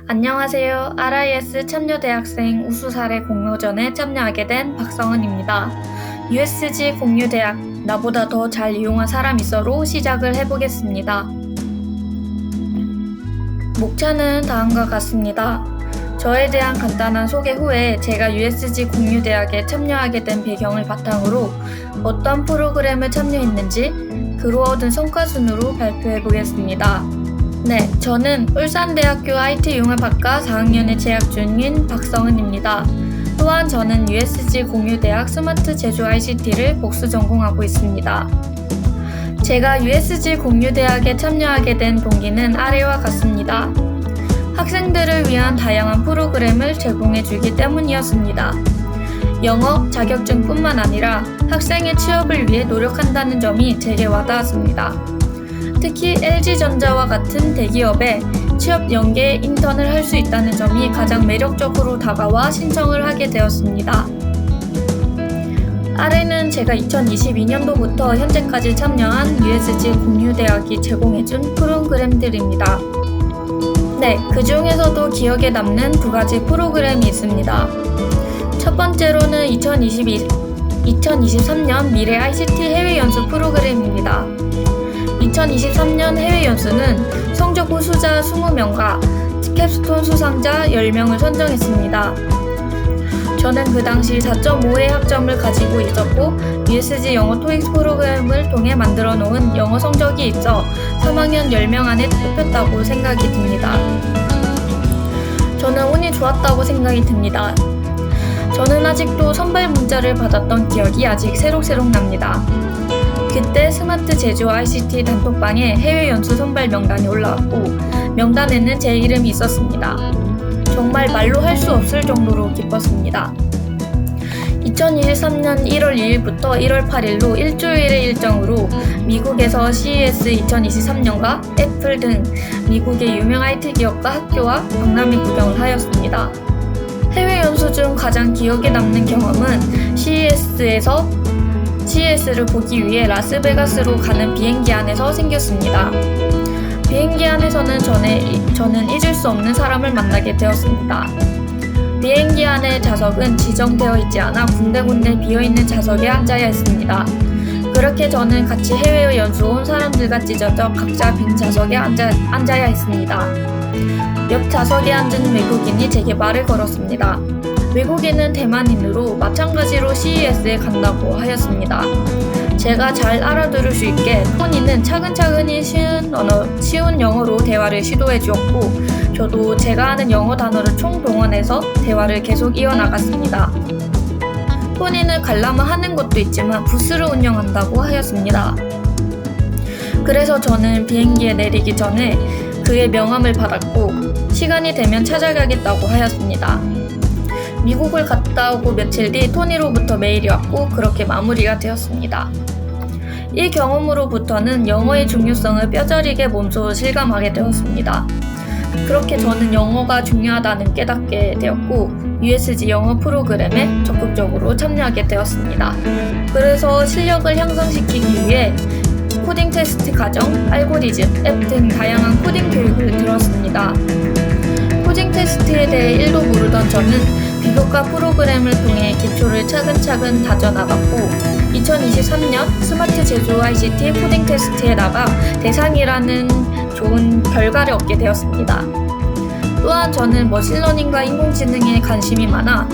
안녕하세요. RIS 참여대학생 우수사례 공모전에 참여하게 된 박성은입니다. USG 공유대학 나보다 더 잘 이용한 사람 있어로 시작을 해보겠습니다. 목차는 다음과 같습니다. 저에 대한 간단한 소개 후에 제가 USG 공유대학에 참여하게 된 배경을 바탕으로 어떤 프로그램을 참여했는지 그로 얻은 성과 순으로 발표해 보겠습니다. 네, 저는 울산대학교 IT융합학과 4학년에 재학 중인 박성은입니다. 또한 저는 USG 공유대학 스마트 제조 ICT를 복수 전공하고 있습니다. 제가 USG 공유대학에 참여하게 된 동기는 아래와 같습니다. 학생들을 위한 다양한 프로그램을 제공해주기 때문이었습니다. 영어 자격증뿐만 아니라 학생의 취업을 위해 노력한다는 점이 제게 와닿았습니다. 특히 LG전자와 같은 대기업에 취업 연계 인턴을 할 수 있다는 점이 가장 매력적으로 다가와 신청을 하게 되었습니다. 아래는 제가 2022년도부터 현재까지 참여한 USG 공유대학이 제공해준 프로그램들입니다. 네, 그 중에서도 기억에 남는 두 가지 프로그램이 있습니다. 첫 번째로는 2023년 미래 ICT 해외 연수 프로그램입니다. 2023년 해외 연수는 성적 우수자 20명과 캡스톤 수상자 10명을 선정했습니다. 저는 그 당시 4.5의 학점을 가지고 있었고 USG 영어 토익 프로그램을 통해 만들어 놓은 영어 성적이 있어 3학년 10명 안에 뽑혔다고 생각이 듭니다. 저는 운이 좋았다고 생각이 듭니다. 저는 아직도 선발 문자를 받았던 기억이 아직 새록새록 납니다. 그때 스마트 제조 ICT 단톡방에 해외 연수 선발 명단이 올라왔고 명단에는 제 이름이 있었습니다. 정말 말로 할 수 없을 정도로 기뻤습니다. 2023년 1월 2일부터 1월 8일로 일주일의 일정으로 미국에서 CES 2023년과 애플 등 미국의 유명 IT 기업과 학교와 박람회 구경을 하였습니다. 해외 연수 중 가장 기억에 남는 경험은 CES를 보기 위해 라스베가스로 가는 비행기 안에서 생겼습니다. 비행기 안에서는 저는 잊을 수 없는 사람을 만나게 되었습니다. 비행기 안의 좌석은 지정되어 있지 않아 군데군데 비어있는 좌석에 앉아야 했습니다. 그렇게 저는 같이 해외 연수 온 사람들과 찢어져 각자 빈 좌석에 앉아야 했습니다. 옆 좌석에 앉은 외국인이 제게 말을 걸었습니다. 외국인은 대만인으로 마찬가지로 CES에 간다고 하였습니다. 제가 잘 알아들을 수 있게 토니는 차근차근히 쉬운 영어로 대화를 시도해 주었고 저도 제가 아는 영어 단어를 총동원해서 대화를 계속 이어나갔습니다. 토니는 관람을 하는 것도 있지만 부스를 운영한다고 하였습니다. 그래서 저는 비행기에 내리기 전에 그의 명함을 받았고 시간이 되면 찾아가겠다고 하였습니다. 미국을 갔다 오고 며칠 뒤 토니로부터 메일이 왔고 그렇게 마무리가 되었습니다. 이 경험으로부터는 영어의 중요성을 뼈저리게 몸소 실감하게 되었습니다. 그렇게 저는 영어가 중요하다는 깨닫게 되었고 USG 영어 프로그램에 적극적으로 참여하게 되었습니다. 그래서 실력을 향상시키기 위해 코딩 테스트 과정, 알고리즘, 앱 등 다양한 코딩 교육을 들었습니다. 코딩 테스트에 대해 1도 모르던 저는 비교과 프로그램을 통해 기초를 차근차근 다져나갔고 2023년 스마트 제조 ICT 코딩 테스트에 나가 대상이라는 좋은 결과를 얻게 되었습니다. 또한 저는 머신러닝과 인공지능에 관심이 많아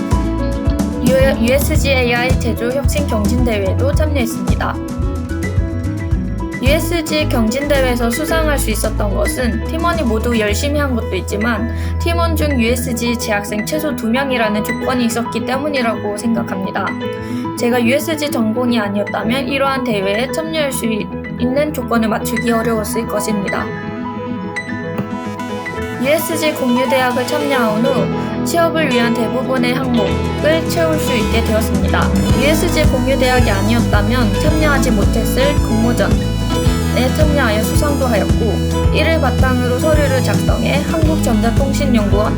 USG AI 제조 혁신 경진대회에도 참여했습니다. USG 경진대회에서 수상할 수 있었던 것은 팀원이 모두 열심히 한 것도 있지만 팀원 중 USG 재학생 최소 2명이라는 조건이 있었기 때문이라고 생각합니다. 제가 USG 전공이 아니었다면 이러한 대회에 참여할 수 있는 조건을 맞추기 어려웠을 것입니다. USG 공유대학을 참여한 후 취업을 위한 대부분의 항목을 채울 수 있게 되었습니다. USG 공유대학이 아니었다면 참여하지 못했을 공모전에 참여하여 수상도 하였고 이를 바탕으로 서류를 작성해 한국전자통신연구원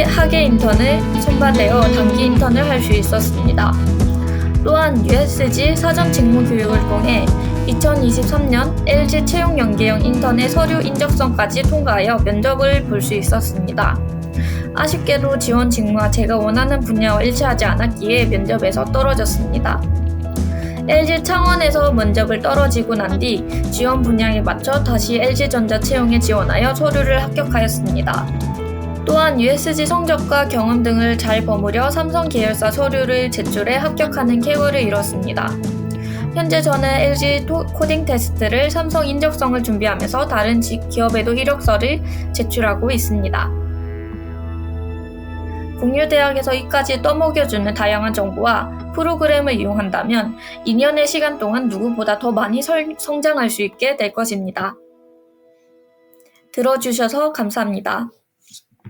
학예 인턴을 선발되어 단기 인턴을 할 수 있었습니다. 또한 USG 사전 직무 교육을 통해 2023년 LG 채용 연계형 인턴의 서류 인적성까지 통과하여 면접을 볼 수 있었습니다. 아쉽게도 지원 직무가 제가 원하는 분야와 일치하지 않았기에 면접에서 떨어졌습니다. LG 창원에서 면접을 떨어지고 난 뒤 지원 분야에 맞춰 다시 LG전자 채용에 지원하여 서류를 합격하였습니다. 또한 USG 성적과 경험 등을 잘 버무려 삼성 계열사 서류를 제출해 합격하는 쾌거를 이뤘습니다. 현재 저는 LG 코딩 테스트를 삼성 인적성을 준비하면서 다른 기업에도 이력서를 제출하고 있습니다. 국유대학에서 이까지 떠먹여주는 다양한 정보와 프로그램을 이용한다면 2년의 시간 동안 누구보다 더 많이 성장할 수 있게 될 것입니다. 들어주셔서 감사합니다.